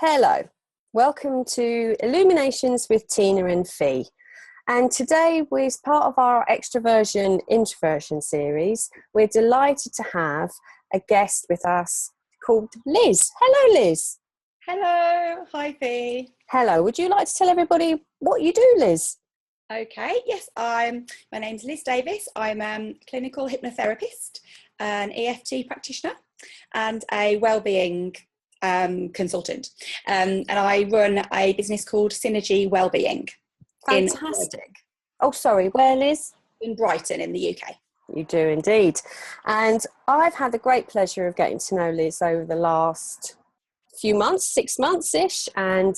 Hello, welcome to Illuminations with Tina and Fee. And today, as part of our Extroversion, Introversion series, we're delighted to have a guest with us called Liz. Hello, Liz. Hello, hi Fee. Hello, would you like to tell everybody what you do, Liz? Okay, yes, my name's Liz Davies. I'm a clinical hypnotherapist, an EFT practitioner, and a wellbeing consultant. And I run a business called Synergy Wellbeing. Fantastic. Oh, sorry, where, Liz? In Brighton, in the UK. You do indeed. And I've had the great pleasure of getting to know Liz over the last few months, 6 months-ish, and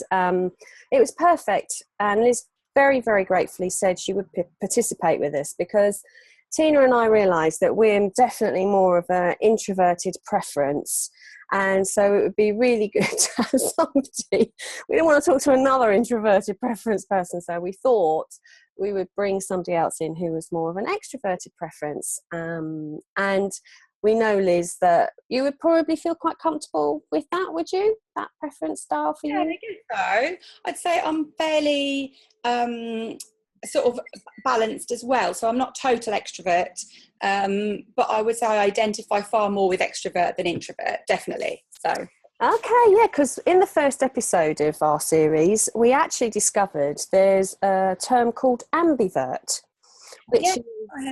it was perfect. And Liz very, very gratefully said she would participate with us because Tina and I realised that we're definitely more of an introverted preference. And so it would be really good to have somebody. We didn't want to talk to another introverted preference person, so we thought we would bring somebody else in who was more of an extroverted preference. And we know, Liz, that you would probably feel quite comfortable with that, would you? That preference style for you? Yeah, I guess so. I'd say I'm fairly sort of balanced as well. So I'm not total extrovert, but I would say I identify far more with extrovert than introvert, definitely. So. Okay, yeah, because in the first episode of our series, we actually discovered there's a term called ambivert, which yeah, is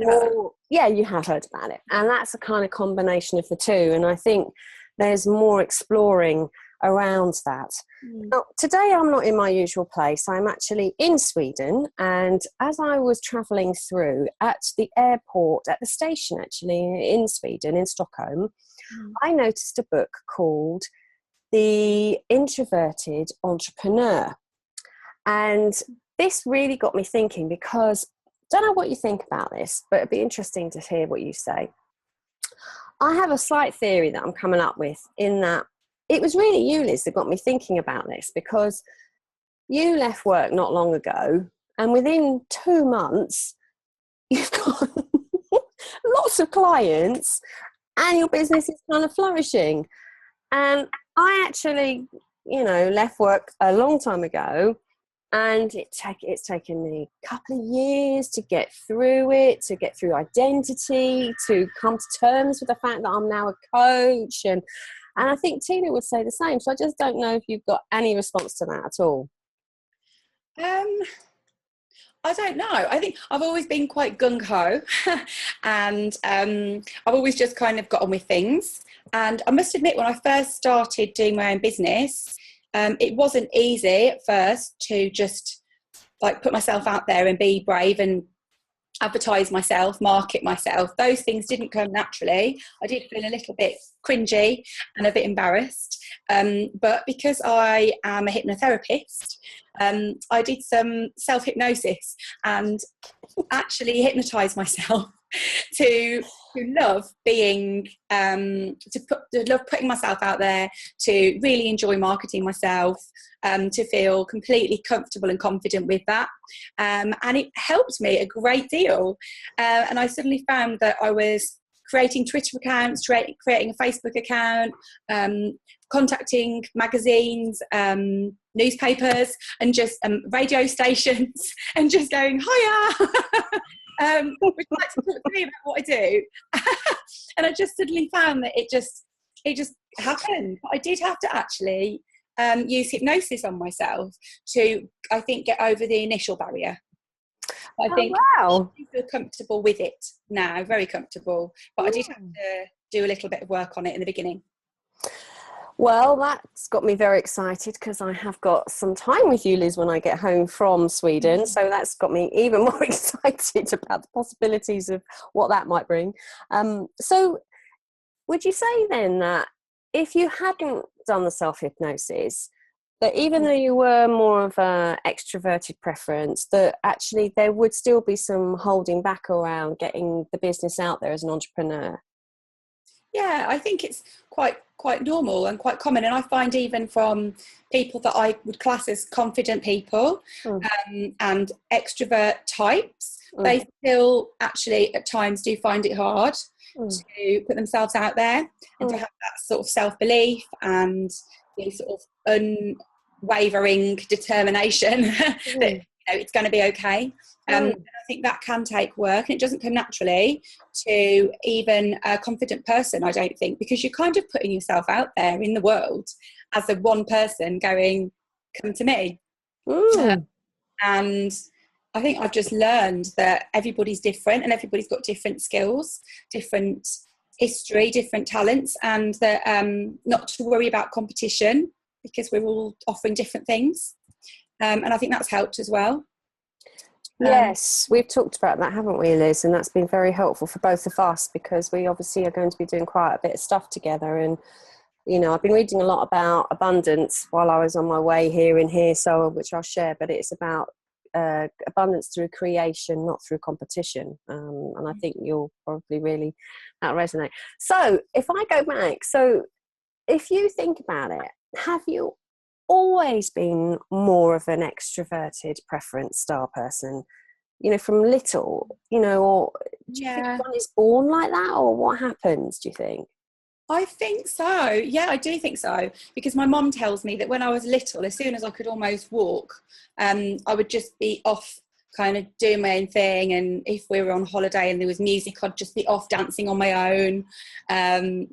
more, yeah, you have heard about it. And that's a kind of combination of the two. And I think there's more exploring around that. Now, today I'm not in my usual place. I'm actually in Sweden, and as I was travelling through at the airport, at the station actually in Sweden, in Stockholm, I noticed a book called The Introverted Entrepreneur. And this really got me thinking because I don't know what you think about this, but it'd be interesting to hear what you say. I have a slight theory that I'm coming up with in that it was really you, Liz, that got me thinking about this because you left work not long ago and within 2 months you've got lots of clients and your business is kind of flourishing. And I actually, left work a long time ago and it's taken me a couple of years to get through it, to get through identity, to come to terms with the fact that I'm now a coach. And I think Tina would say the same. So I just don't know if you've got any response to that at all. I don't know. I think I've always been quite gung-ho and I've always just kind of got on with things. And I must admit, when I first started doing my own business, it wasn't easy at first to just like put myself out there and be brave and advertise myself, market myself. Those things didn't come naturally. I did feel a little bit cringy and a bit embarrassed. But because I am a hypnotherapist, I did some self-hypnosis and actually hypnotised myself to love being, to love putting myself out there, to really enjoy marketing myself, to feel completely comfortable and confident with that. And it helped me a great deal. And I suddenly found that I was creating Twitter accounts, creating a Facebook account, contacting magazines, newspapers, and just radio stations, and just going, hiya! Would you like to talk to me about what I do? And I just suddenly found that it just happened. I did have to actually use hypnosis on myself to, I think, get over the initial barrier. I think wow. I feel comfortable with it now, very comfortable. But I did have to do a little bit of work on it in the beginning. Well, that's got me very excited because I have got some time with you, Liz, when I get home from Sweden. So that's got me even more excited about the possibilities of what that might bring. So would you say then that if you hadn't done the self-hypnosis, that even though you were more of an extroverted preference, that actually there would still be some holding back around getting the business out there as an entrepreneur? Yeah, I think it's quite normal and quite common. And I find even from people that I would class as confident people and extrovert types, they still actually at times do find it hard to put themselves out there and to have that sort of self-belief and the sort of unwavering determination that it's going to be okay. And I think that can take work, and it doesn't come naturally to even a confident person, I don't think, because you're kind of putting yourself out there in the world as the one person going, come to me. And I think I've just learned that everybody's different, and everybody's got different skills, different history, different talents, and that not to worry about competition because we're all offering different things. And I think that's helped as well. Yes, we've talked about that, haven't we, Liz? And that's been very helpful for both of us, because we obviously are going to be doing quite a bit of stuff together. And, you know, I've been reading a lot about abundance while I was on my way here and here, so which I'll share, but it's about abundance through creation, not through competition. And I think you'll probably really resonate. So if I go back, so if you think about it, have you always been more of an extroverted preference style person, you know, from little, you know, or do you think one is born like that, or what happens, do you think? I think so. Yeah, I do think so. Because my mum tells me that when I was little, as soon as I could almost walk, I would just be off kind of doing my own thing. And if we were on holiday and there was music, I'd just be off dancing on my own,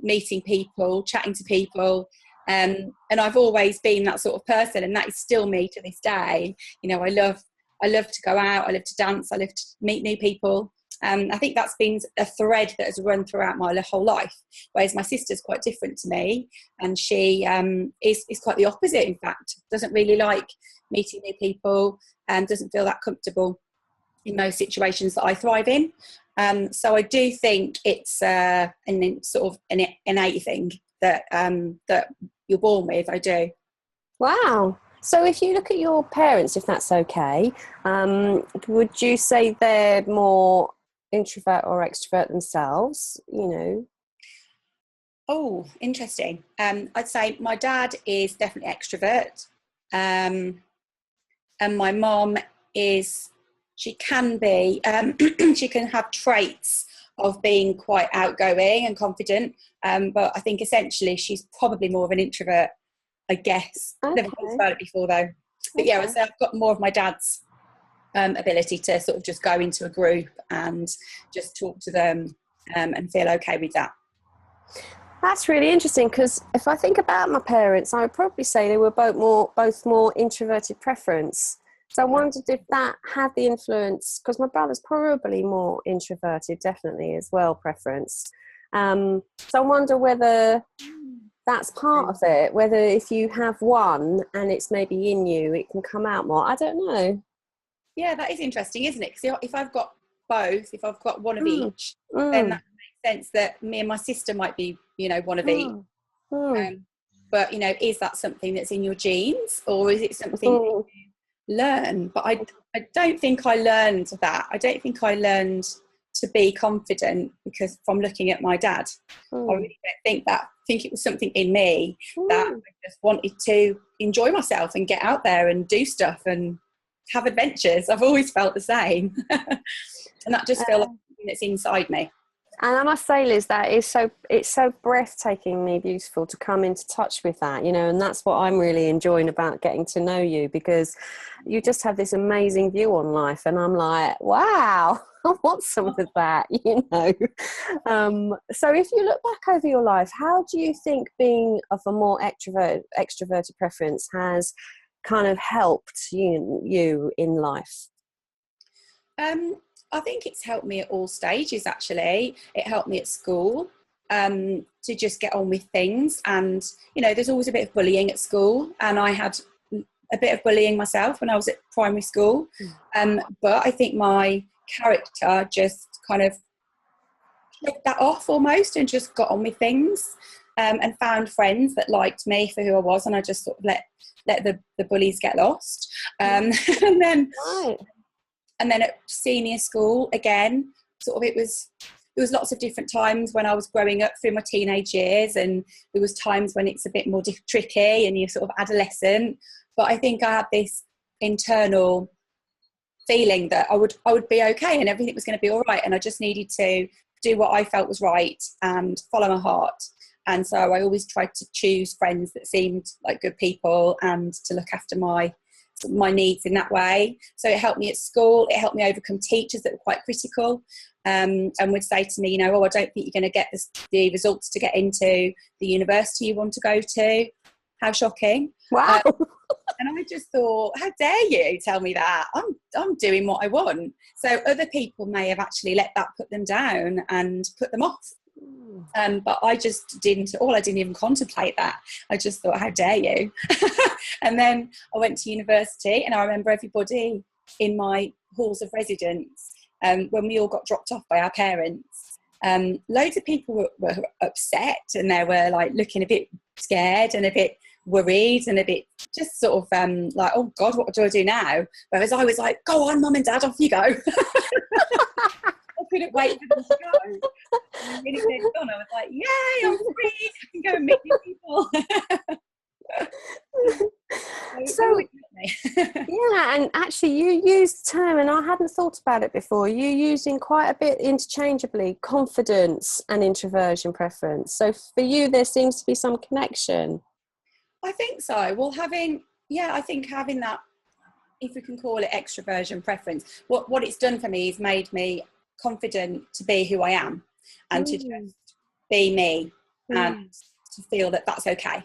meeting people, chatting to people. And I've always been that sort of person, and that is still me to this day. You know, I love to go out, I love to dance, I love to meet new people. I think that's been a thread that has run throughout my whole life, whereas my sister's quite different to me, and she is quite the opposite, in fact. Doesn't really like meeting new people and doesn't feel that comfortable in those situations that I thrive in. So I do think it's an innate thing that you're born with. I do. Wow. So if you look at your parents, if that's okay, would you say they're more introvert or extrovert themselves, you know? Oh, interesting. I'd say my dad is definitely extrovert. And my mom she can be, she can have traits of being quite outgoing and confident. But I think essentially she's probably more of an introvert, I guess. Okay. Never thought about it before though. But yeah, so I've got more of my dad's ability to sort of just go into a group and just talk to them and feel okay with that. That's really interesting, because if I think about my parents, I would probably say they were both more introverted preference. So I wondered if that had the influence, because my brother's probably more introverted, definitely as well, preference. So I wonder whether that's part of it, whether if you have one and it's maybe in you, it can come out more. I don't know. Yeah, that is interesting, isn't it? Because if I've got both, if I've got one of each, then that makes sense that me and my sister might be, you know, one of each. But, you know, is that something that's in your genes, or is it something you learn? But I don't think I learned that. I don't think I learned to be confident because from looking at my dad. I really don't think that. I think it was something in me that I just wanted to enjoy myself and get out there and do stuff and have adventures. I've always felt the same. And that just feels like something that's inside me. And I must say, Liz, that it's so breathtakingly beautiful to come into touch with that, you know, and that's what I'm really enjoying about getting to know you, because you just have this amazing view on life, and I'm like, wow, I want some of that, you know. So if you look back over your life, how do you think being of a more extroverted preference has kind of helped you in life? I think it's helped me at all stages, actually. It helped me at school to just get on with things. And, you know, there's always a bit of bullying at school. And I had a bit of bullying myself when I was at primary school. But I think my character just kind of flipped that off almost and just got on with things and found friends that liked me for who I was. And I just sort of let the bullies get lost. And then... Right. And then at senior school, again, sort of it was lots of different times when I was growing up through my teenage years, and there was times when it's a bit more tricky and you're sort of adolescent. But I think I had this internal feeling that I would be okay and everything was going to be all right, and I just needed to do what I felt was right and follow my heart. And so I always tried to choose friends that seemed like good people and to look after my needs in that way. So it helped me at school. It helped me overcome teachers that were quite critical, and would say to me, oh, I don't think you're going to get the results to get into the university you want to go to. How shocking. Wow. And I just thought, how dare you tell me that? I'm doing what I want. So other people may have actually let that put them down and put them off. But I just didn't even contemplate that. I just thought, how dare you? And then I went to university, and I remember everybody in my halls of residence, when we all got dropped off by our parents, loads of people were upset, and they were like looking a bit scared and a bit worried and a bit just sort of like, oh God, what do I do now? Whereas I was like, go on, Mum and Dad, off you go. I couldn't wait for them to go. And when they'd gone, I was like, yay, I'm free, I can go and meet new people. So yeah, and actually you used the term, and I hadn't thought about it before, you using quite a bit interchangeably confidence and introversion preference. So for you there seems to be some connection. I think so. Well, I think having that, if we can call it extroversion preference, what it's done for me is made me confident to be who I am and to just be me and to feel that that's okay.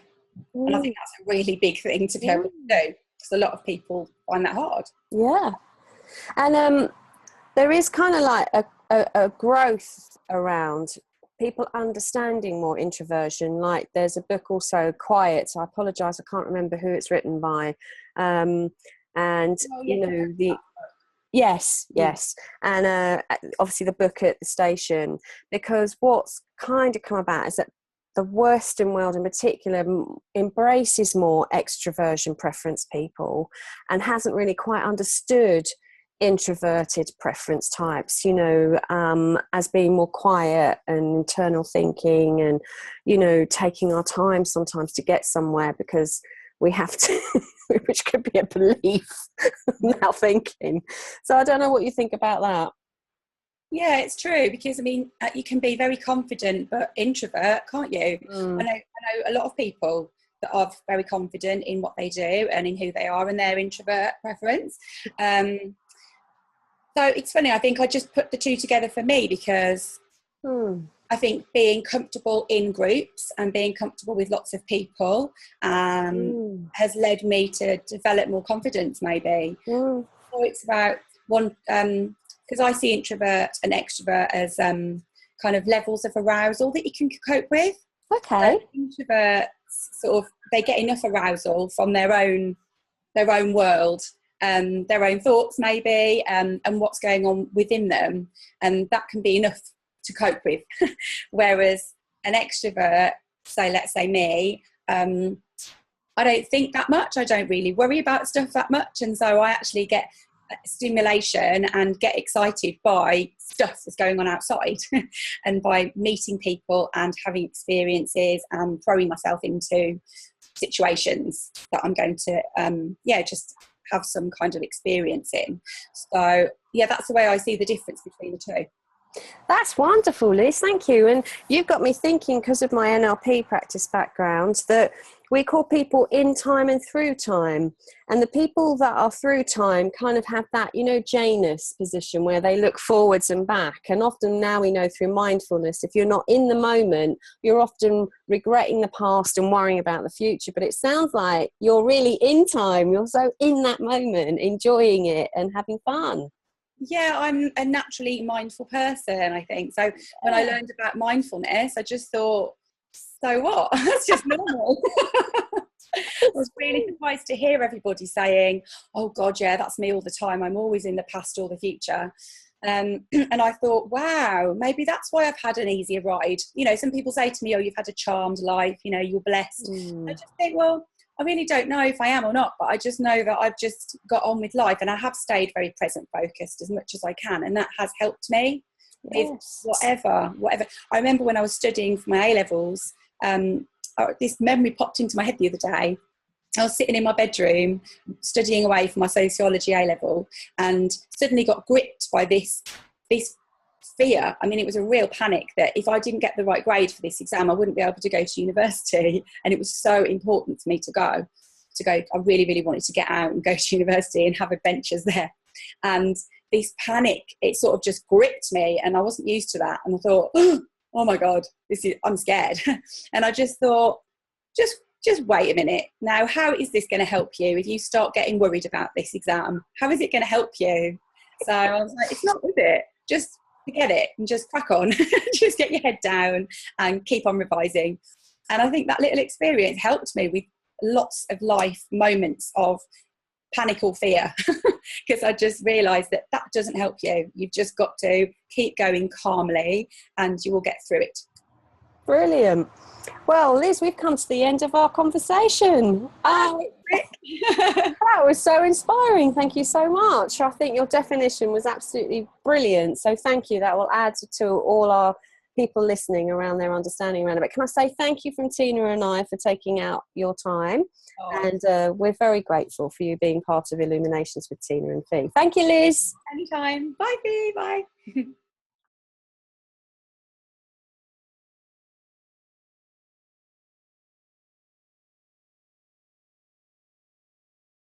And I think that's a really big thing to be able to do, because a lot of people find that hard. Yeah. And there is kind of like a growth around people understanding more introversion. Like there's a book also, Quiet, so I apologise, I can't remember who it's written by. Yes, and obviously the book at the station, because what's kind of come about is that the Western world in particular embraces more extroversion preference people and hasn't really quite understood introverted preference types, as being more quiet and internal thinking and, taking our time sometimes to get somewhere because we have to, which could be a belief now thinking. So I don't know what you think about that. Yeah, it's true, because you can be very confident but introvert, can't you? I know a lot of people that are very confident in what they do and in who they are and their introvert preference. So it's funny, I think I just put the two together for me because I think being comfortable in groups and being comfortable with lots of people has led me to develop more confidence maybe. So it's about one, because I see introvert and extrovert as kind of levels of arousal that you can cope with. Okay. So introverts sort of, they get enough arousal from their own world, their own thoughts maybe, and what's going on within them, and that can be enough to cope with. Whereas an extrovert, let's say me, I don't think that much, I don't really worry about stuff that much, and so I actually get stimulation and get excited by stuff that's going on outside and by meeting people and having experiences and throwing myself into situations that I'm going to just have some kind of experience in. So yeah, that's the way I see the difference between the two. That's wonderful, Liz, thank you. And you've got me thinking, because of my NLP practice background, that we call people in time and through time, and the people that are through time kind of have that, Janus position where they look forwards and back. And often now we know through mindfulness, if you're not in the moment, you're often regretting the past and worrying about the future. But it sounds like you're really in time, you're so in that moment, enjoying it and having fun. Yeah, I'm a naturally mindful person, I think. So when I learned about mindfulness, I just thought, so what? That's just normal. I was really surprised to hear everybody saying, oh God, yeah, that's me all the time. I'm always in the past or the future. And I thought, wow, maybe that's why I've had an easier ride. Some people say to me, oh, you've had a charmed life, you're blessed. I just think, well, I really don't know if I am or not, but I just know that I've just got on with life, and I have stayed very present focused as much as I can, and that has helped me with whatever. I remember when I was studying for my A-levels, this memory popped into my head the other day. I was sitting in my bedroom studying away for my sociology A-level, and suddenly got gripped by this fear. I mean, it was a real panic that if I didn't get the right grade for this exam, I wouldn't be able to go to university. And it was so important for me to go. I really, really wanted to get out and go to university and have adventures there. And this panic, it sort of just gripped me, and I wasn't used to that. And I thought, oh my God, I'm scared. And I just thought, just wait a minute. Now, how is this going to help you if you start getting worried about this exam? How is it going to help you? So I was like, it's not with it. Just forget it and just crack on. Just get your head down and keep on revising. And I think that little experience helped me with lots of life moments of panic or fear, because I just realised that doesn't help you. You've just got to keep going calmly and you will get through it. Brilliant. Well, Liz, we've come to the end of our conversation. That was so inspiring. Thank you so much. I think your definition was absolutely brilliant. So thank you. That will add to all our people listening around their understanding around it. But can I say thank you from Tina and I for taking out your time. And we're very grateful for you being part of Illuminations with Tina and Fee. Thank you, Liz. Anytime. Bye, Fee. Bye.